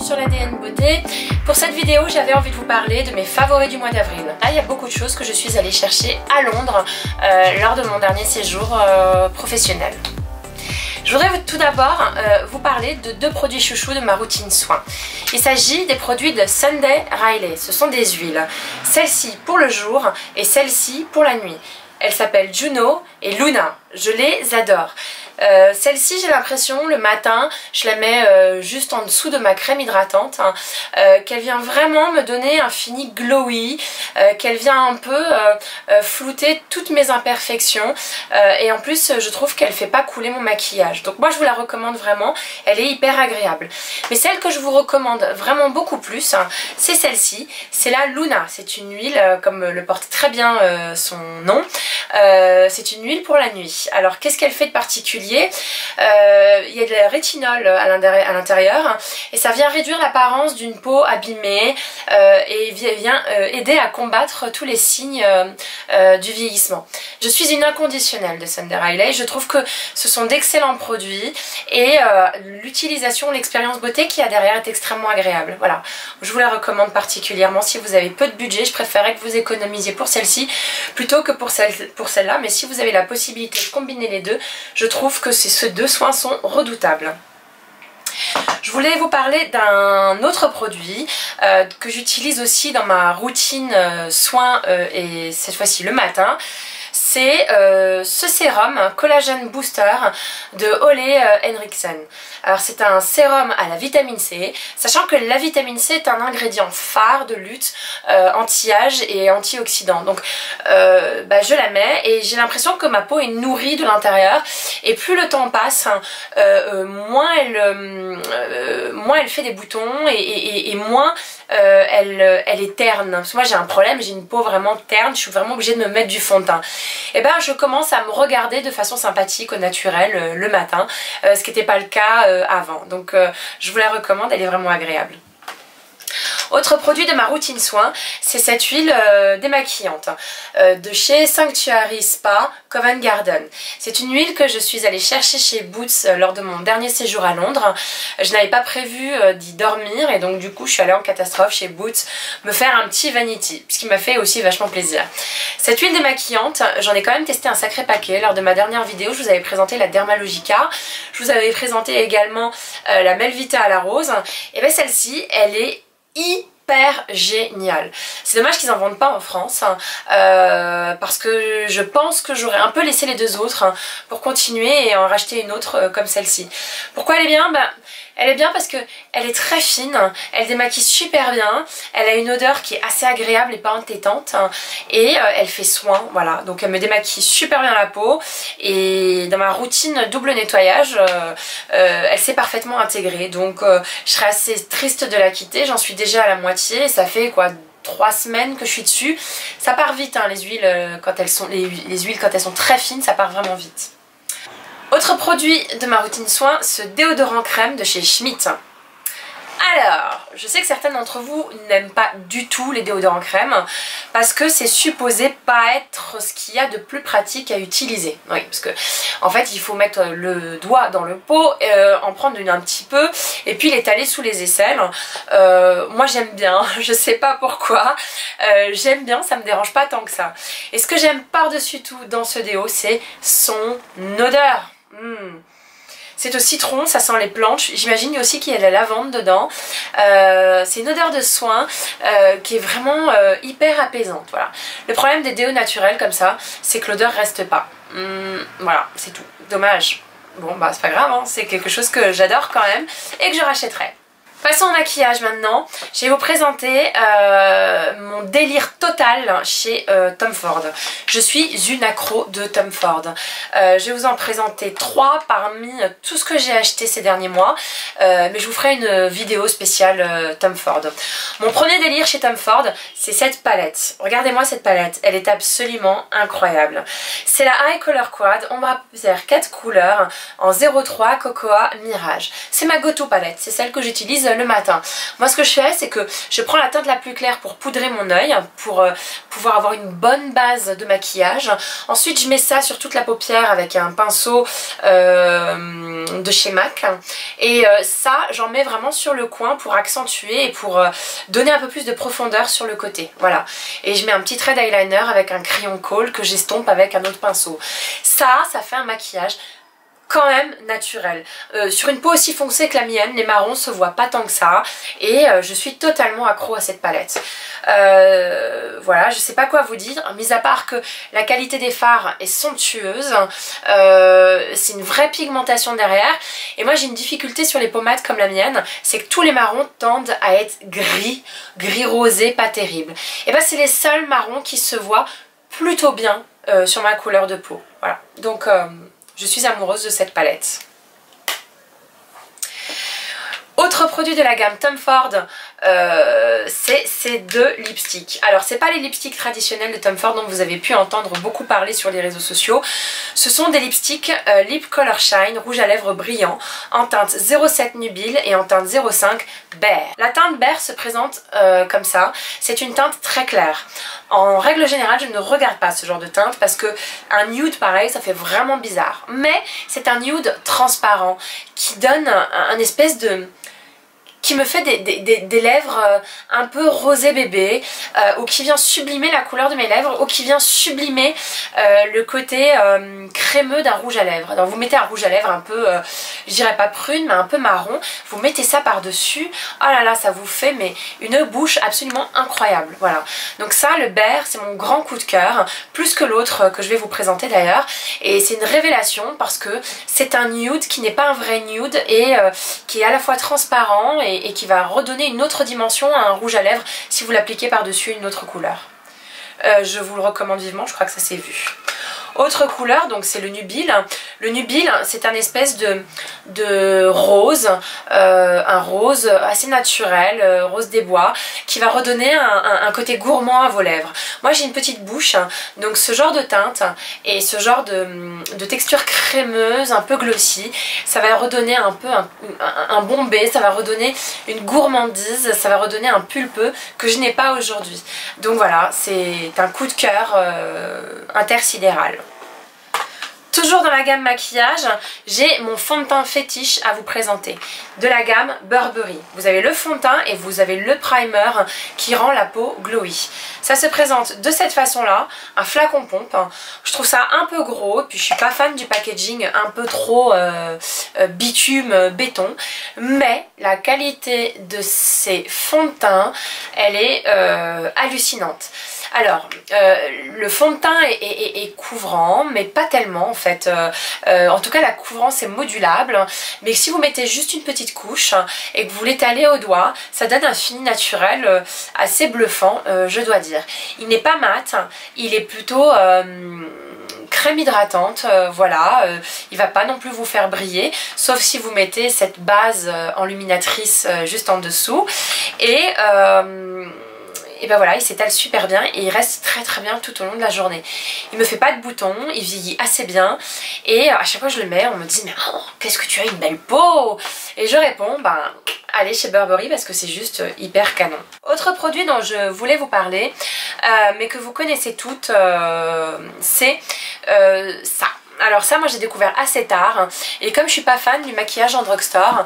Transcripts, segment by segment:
sur l'ADN Beauté. Pour cette vidéo, j'avais envie de vous parler de mes favoris du mois d'avril. Il y a beaucoup de choses que je suis allée chercher à Londres lors de mon dernier séjour professionnel. Je voudrais tout d'abord vous parler de deux produits chouchous de ma routine soin. Il s'agit des produits de Sunday Riley. Ce sont des huiles. Celle-ci pour le jour et celle-ci pour la nuit. Elles s'appellent Juno et Luna. Je les adore. Celle-ci, j'ai l'impression, le matin, je la mets juste en dessous de ma crème hydratante, qu'elle vient vraiment me donner un fini glowy, qu'elle vient un peu flouter toutes mes imperfections, et en plus, je trouve qu'elle fait pas couler mon maquillage. Donc moi, je vous la recommande vraiment, elle est hyper agréable. Mais celle que je vous recommande vraiment beaucoup plus, c'est celle-ci, c'est la Luna. C'est une huile, comme le porte très bien son nom, c'est une huile pour la nuit. Alors, qu'est-ce qu'elle fait de particulier ? Il y a de la rétinol à l'intérieur et ça vient réduire l'apparence d'une peau abîmée et vient aider à combattre tous les signes du vieillissement. Je suis une inconditionnelle de Sunday Riley, je trouve que ce sont d'excellents produits et l'utilisation, l'expérience beauté qu'il y a derrière est extrêmement agréable. Voilà, je vous la recommande particulièrement si vous avez peu de budget. Je préférerais que vous économisiez pour celle-ci plutôt que pour celle-là, mais si vous avez la possibilité de combiner les deux, je trouve que ces deux soins sont redoutables. Je voulais vous parler d'un autre produit que j'utilise aussi dans ma routine soins et cette fois-ci le matin. C'est ce sérum Collagen Booster de Ole Henriksen. Alors c'est un sérum à la vitamine C, sachant que la vitamine C est un ingrédient phare de lutte anti-âge et antioxydant. Donc je la mets et j'ai l'impression que ma peau est nourrie de l'intérieur et plus le temps passe, moins elle fait des boutons et moins elle est terne. Parce que moi j'ai un problème, j'ai une peau vraiment terne, je suis vraiment obligée de me mettre du fond de teint. Et ben je commence à me regarder de façon sympathique au naturel le matin, ce qui n'était pas le cas avant. Donc je vous la recommande, elle est vraiment agréable. Autre produit de ma routine soin, c'est cette huile démaquillante de chez Sanctuary Spa Covent Garden. C'est une huile que je suis allée chercher chez Boots lors de mon dernier séjour à Londres. Je n'avais pas prévu d'y dormir et donc du coup je suis allée en catastrophe chez Boots me faire un petit vanity, ce qui m'a fait aussi vachement plaisir. Cette huile démaquillante, j'en ai quand même testé un sacré paquet. Lors de ma dernière vidéo, je vous avais présenté la Dermalogica, je vous avais présenté également la Melvita à la rose. Et bien celle-ci, elle est hyper génial. C'est dommage qu'ils en vendent pas en France parce que je pense que j'aurais un peu laissé les deux autres pour continuer et en racheter une autre comme celle-ci. Pourquoi elle est bien? Elle est bien parce que elle est très fine, elle démaquille super bien, elle a une odeur qui est assez agréable et pas entêtante et elle fait soin, voilà. Donc elle me démaquille super bien la peau et dans ma routine double nettoyage, elle s'est parfaitement intégrée. Donc je serais assez triste de la quitter, j'en suis déjà à la moitié et ça fait quoi 3 semaines que je suis dessus. Ça part vite hein, les huiles quand elles sont très fines, ça part vraiment vite. Autre produit de ma routine soin, ce déodorant crème de chez Schmitt. Alors, je sais que certaines d'entre vous n'aiment pas du tout les déodorants crème parce que c'est supposé pas être ce qu'il y a de plus pratique à utiliser. Oui, parce que en fait il faut mettre le doigt dans le pot, en prendre un petit peu et puis l'étaler sous les aisselles. Moi j'aime bien, je sais pas pourquoi, j'aime bien, ça me dérange pas tant que ça. Et ce que j'aime par-dessus tout dans ce déo, c'est son odeur. C'est au citron, ça sent les plantes, j'imagine aussi qu'il y a de la lavande dedans. C'est une odeur de soin qui est vraiment hyper apaisante. Voilà. Le problème des déos naturels comme ça, c'est que l'odeur reste pas. Voilà, c'est tout. Dommage. Bon bah c'est pas grave, hein. C'est quelque chose que j'adore quand même et que je rachèterai. Passons au maquillage maintenant. Je vais vous présenter mon délire total chez Tom Ford. Je suis une accro de Tom Ford. Je vais vous en présenter 3 parmi tout ce que j'ai acheté ces derniers mois. Mais je vous ferai une vidéo spéciale Tom Ford. Mon premier délire chez Tom Ford, c'est cette palette. Regardez-moi cette palette, elle est absolument incroyable. C'est la Eye Color Quad Ombre à paupières 4 couleurs en 03 Cocoa Mirage. C'est ma go-to palette, c'est celle que j'utilise le matin. Moi ce que je fais c'est que je prends la teinte la plus claire pour poudrer mon œil, pour pouvoir avoir une bonne base de maquillage. Ensuite je mets ça sur toute la paupière avec un pinceau de chez MAC. Et ça j'en mets vraiment sur le coin pour accentuer et pour donner un peu plus de profondeur sur le côté. Voilà. Et je mets un petit trait d'eyeliner avec un crayon colle que j'estompe avec un autre pinceau. Ça fait un maquillage quand même naturel. Sur une peau aussi foncée que la mienne, les marrons se voient pas tant que ça et je suis totalement accro à cette palette. Voilà, je sais pas quoi vous dire, mis à part que la qualité des fards est somptueuse, c'est une vraie pigmentation derrière et moi j'ai une difficulté sur les pommades comme la mienne, c'est que tous les marrons tendent à être gris rosé, pas terrible. Et ben c'est les seuls marrons qui se voient plutôt bien sur ma couleur de peau. Voilà, donc je suis amoureuse de cette palette. Autre produit de la gamme Tom Ford, c'est ces deux lipsticks. Alors c'est pas les lipsticks traditionnels de Tom Ford dont vous avez pu entendre beaucoup parler sur les réseaux sociaux. Ce sont des lipsticks Lip Color Shine, rouge à lèvres brillant, en teinte 07 Nubile et en teinte 05 Bear. La teinte Bear se présente comme ça, c'est une teinte très claire. En règle générale je ne regarde pas ce genre de teinte parce que un nude pareil ça fait vraiment bizarre. Mais c'est un nude transparent qui donne un espèce de... qui me fait des lèvres un peu rosé bébé, ou qui vient sublimer la couleur de mes lèvres, ou qui vient sublimer le côté crémeux d'un rouge à lèvres. Donc vous mettez un rouge à lèvres un peu, je dirais pas prune, mais un peu marron, vous mettez ça par dessus, oh là là ça vous fait mais une bouche absolument incroyable. Voilà, donc ça le Bear c'est mon grand coup de cœur, plus que l'autre que je vais vous présenter d'ailleurs, et c'est une révélation parce que c'est un nude qui n'est pas un vrai nude et qui est à la fois transparent et qui va redonner une autre dimension à un rouge à lèvres si vous l'appliquez par-dessus une autre couleur. Je vous le recommande vivement, je crois que ça s'est vu. Autre couleur, donc c'est le Nubile. Le Nubile, c'est un espèce de rose, un rose assez naturel, rose des bois, qui va redonner un côté gourmand à vos lèvres. Moi j'ai une petite bouche, donc ce genre de teinte et ce genre de texture crémeuse, un peu glossy, ça va redonner un peu un bombé, ça va redonner une gourmandise, ça va redonner un pulpeux que je n'ai pas aujourd'hui. Donc voilà, c'est un coup de cœur intersidéral. Toujours dans la gamme maquillage, j'ai mon fond de teint fétiche à vous présenter, de la gamme Burberry. Vous avez le fond de teint et vous avez le primer qui rend la peau glowy. Ça se présente de cette façon-là, un flacon pompe. Je trouve ça un peu gros, puis je suis pas fan du packaging un peu trop bitume, béton. Mais la qualité de ces fonds de teint, elle est hallucinante. Alors, le fond de teint est couvrant, mais pas tellement en fait. En tout cas, la couvrance est modulable. Mais si vous mettez juste une petite couche et que vous l'étalez au doigt, ça donne un fini naturel assez bluffant, je dois dire. Il n'est pas mat, il est plutôt... crème hydratante, voilà, il va pas non plus vous faire briller, sauf si vous mettez cette base enluminatrice juste en dessous. Et ben voilà, il s'étale super bien et il reste très très bien tout au long de la journée. Il me fait pas de boutons, il vieillit assez bien et à chaque fois que je le mets, on me dit mais oh, qu'est-ce que tu as une belle peau. Et je réponds ben allez chez Burberry parce que c'est juste hyper canon. Autre produit dont je voulais vous parler, mais que vous connaissez toutes, c'est ça. Alors ça moi j'ai découvert assez tard et comme je suis pas fan du maquillage en drugstore,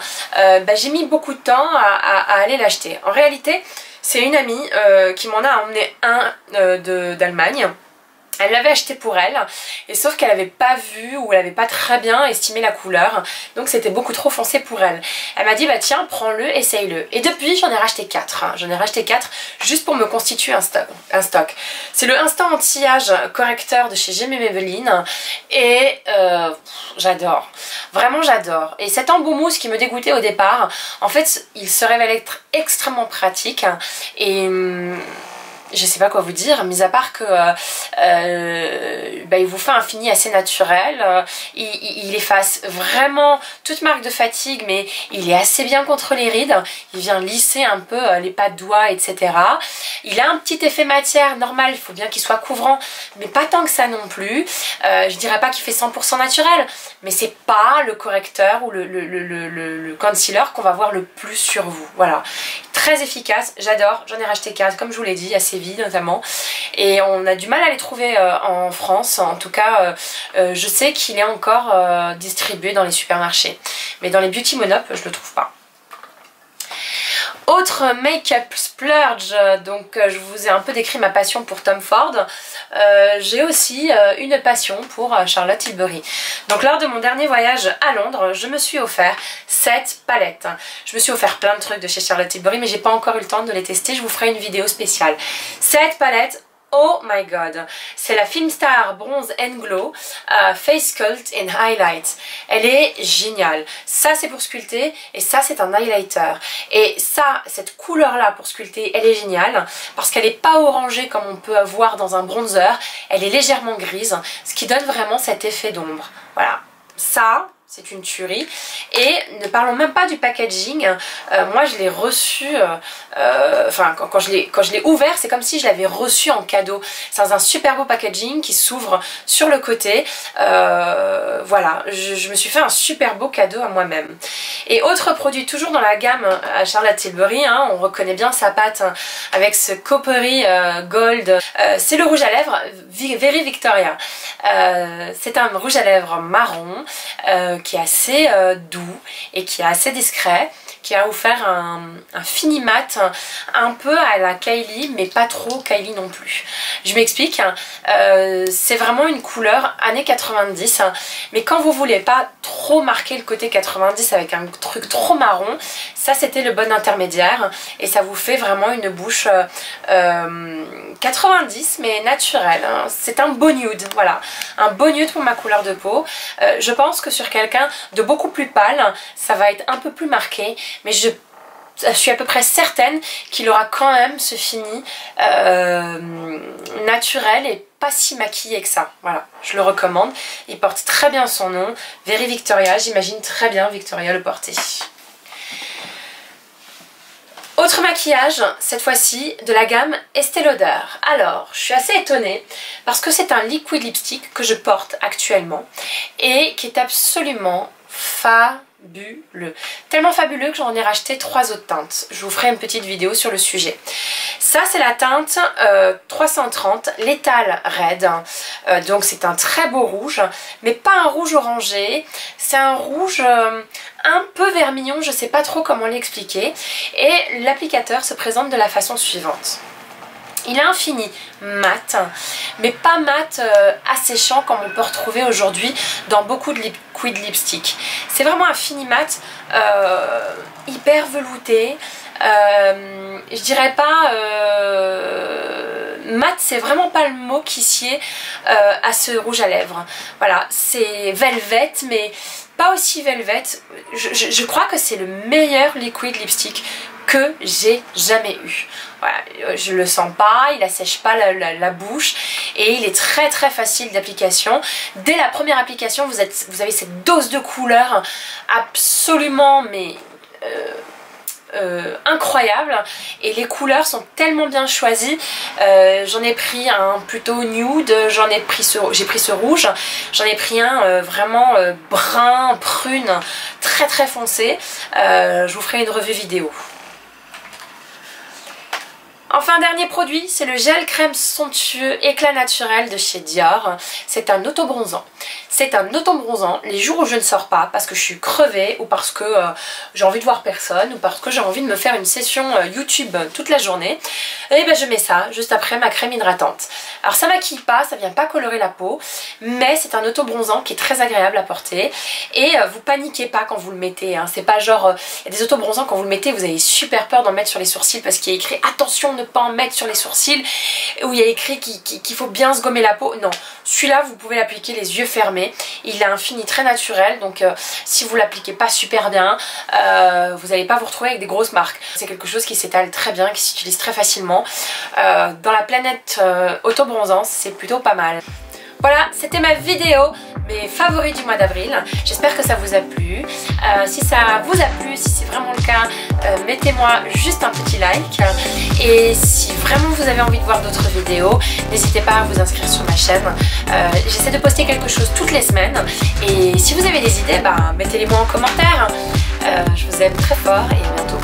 j'ai mis beaucoup de temps à aller l'acheter. En réalité c'est une amie qui m'en a emmené un d'Allemagne. Elle l'avait acheté pour elle, et sauf qu'elle n'avait pas vu ou elle n'avait pas très bien estimé la couleur, donc c'était beaucoup trop foncé pour elle. Elle m'a dit bah tiens prends-le, essaye-le. Et depuis j'en ai racheté 4, j'en ai racheté 4 juste pour me constituer un stock. C'est le Instant Anti-Âge Correcteur de chez Jamie Maybelline et j'adore, vraiment j'adore. Et cet embout mousse qui me dégoûtait au départ, en fait il se révèle être extrêmement pratique et je sais pas quoi vous dire, mis à part que il vous fait un fini assez naturel, il efface vraiment toute marque de fatigue, mais il est assez bien contre les rides, il vient lisser un peu les pas de doigts, etc. Il a un petit effet matière normal, il faut bien qu'il soit couvrant, mais pas tant que ça non plus. Je dirais pas qu'il fait 100% naturel, mais c'est pas le correcteur ou le concealer qu'on va voir le plus sur vous. Voilà, très efficace, j'adore, j'en ai racheté 4 comme je vous l'ai dit, à Séville notamment, et on a du mal à les trouver en France. En tout cas je sais qu'il est encore distribué dans les supermarchés, mais dans les Beauty Monop je le trouve pas. Autre make-up splurge, donc je vous ai un peu décrit ma passion pour Tom Ford. J'ai aussi une passion pour Charlotte Tilbury. Donc lors de mon dernier voyage à Londres, je me suis offert cette palette. Je me suis offert plein de trucs de chez Charlotte Tilbury, mais j'ai pas encore eu le temps de les tester. Je vous ferai une vidéo spéciale. Cette palette, oh my god, c'est la Filmstar Bronze and Glow Face Sculpt and Highlight. Elle est géniale. Ça c'est pour sculpter et ça c'est un highlighter. Et ça, cette couleur là pour sculpter, elle est géniale parce qu'elle n'est pas orangée comme on peut voir dans un bronzer. Elle est légèrement grise, ce qui donne vraiment cet effet d'ombre. Voilà, ça... c'est une tuerie. Et ne parlons même pas du packaging. Moi je l'ai reçu, quand je l'ai ouvert, c'est comme si je l'avais reçu en cadeau. C'est un super beau packaging qui s'ouvre sur le côté. Voilà, je me suis fait un super beau cadeau à moi-même. Et autre produit toujours dans la gamme à Charlotte Tilbury, hein, on reconnaît bien sa patte hein, avec ce coppery gold. C'est le rouge à lèvres Very Victoria. C'est un rouge à lèvres marron qui est assez doux et qui est assez discret, qui a offert un fini mat un peu à la Kylie, mais pas trop Kylie non plus. Je m'explique, c'est vraiment une couleur années 90, mais quand vous voulez pas trop marquer le côté 90 avec un truc trop marron, ça c'était le bon intermédiaire et ça vous fait vraiment une bouche 90 mais naturelle. Hein. C'est un beau nude, voilà, un beau nude pour ma couleur de peau. Je pense que sur quelqu'un de beaucoup plus pâle, ça va être un peu plus marqué, mais je suis à peu près certaine qu'il aura quand même ce fini naturel et pas si maquillé que ça. Voilà, je le recommande. Il porte très bien son nom, Very Victoria. J'imagine très bien Victoria le porter. Autre maquillage, cette fois-ci de la gamme Estée Lauder. Alors, je suis assez étonnée parce que c'est un liquid lipstick que je porte actuellement et qui est absolument fabuleux. Tellement fabuleux que j'en ai racheté 3 autres teintes. Je vous ferai une petite vidéo sur le sujet. Ça c'est la teinte 330 Lethal Red. Donc c'est un très beau rouge, mais pas un rouge orangé. C'est un rouge un peu vermillon, je sais pas trop comment l'expliquer. Et l'applicateur se présente de la façon suivante. Il a un fini mat, mais pas mat asséchant comme on peut retrouver aujourd'hui dans beaucoup de liquid lipstick. C'est vraiment un fini mat hyper velouté. Je dirais pas mat, c'est vraiment pas le mot qui sied à ce rouge à lèvres. Voilà, c'est velvet, mais pas aussi velvet. Je crois que c'est le meilleur liquid lipstick que j'ai jamais eu. Voilà, je le sens pas, il assèche pas la bouche et il est très très facile d'application. Dès la première application, vous avez cette dose de couleur absolument mais incroyable et les couleurs sont tellement bien choisies. J'en ai pris un plutôt nude, j'ai pris ce rouge, j'en ai pris un vraiment brun, prune, très très foncé. Je vous ferai une revue vidéo. Enfin, dernier produit, c'est le gel crème somptueux éclat naturel de chez Dior. C'est un autobronzant. C'est un autobronzant les jours où je ne sors pas parce que je suis crevée ou parce que j'ai envie de voir personne ou parce que j'ai envie de me faire une session YouTube toute la journée. Et ben je mets ça juste après ma crème hydratante. Alors ça maquille pas, ça vient pas colorer la peau, mais c'est un auto-bronzant qui est très agréable à porter et vous paniquez pas quand vous le mettez, hein. C'est pas genre, il y a des auto-bronzants quand vous le mettez vous avez super peur d'en mettre sur les sourcils parce qu'il y a écrit attention ne pas en mettre sur les sourcils, où il y a écrit qu'il faut bien se gommer la peau. Non, celui-là vous pouvez l'appliquer les yeux fermés, il a un fini très naturel, donc si vous l'appliquez pas super bien, vous n'allez pas vous retrouver avec des grosses marques. C'est quelque chose qui s'étale très bien, qui s'utilise très facilement. Dans la planète auto-bronzant, c'est plutôt pas mal. Voilà, c'était ma vidéo, mes favoris du mois d'avril. J'espère que ça vous a plu. Si ça vous a plu, si c'est vraiment le cas, mettez-moi juste un petit like. Et si vraiment vous avez envie de voir d'autres vidéos, n'hésitez pas à vous inscrire sur ma chaîne. J'essaie de poster quelque chose toutes les semaines. Et si vous avez des idées, mettez-les moi en commentaire. Je vous aime très fort et à bientôt.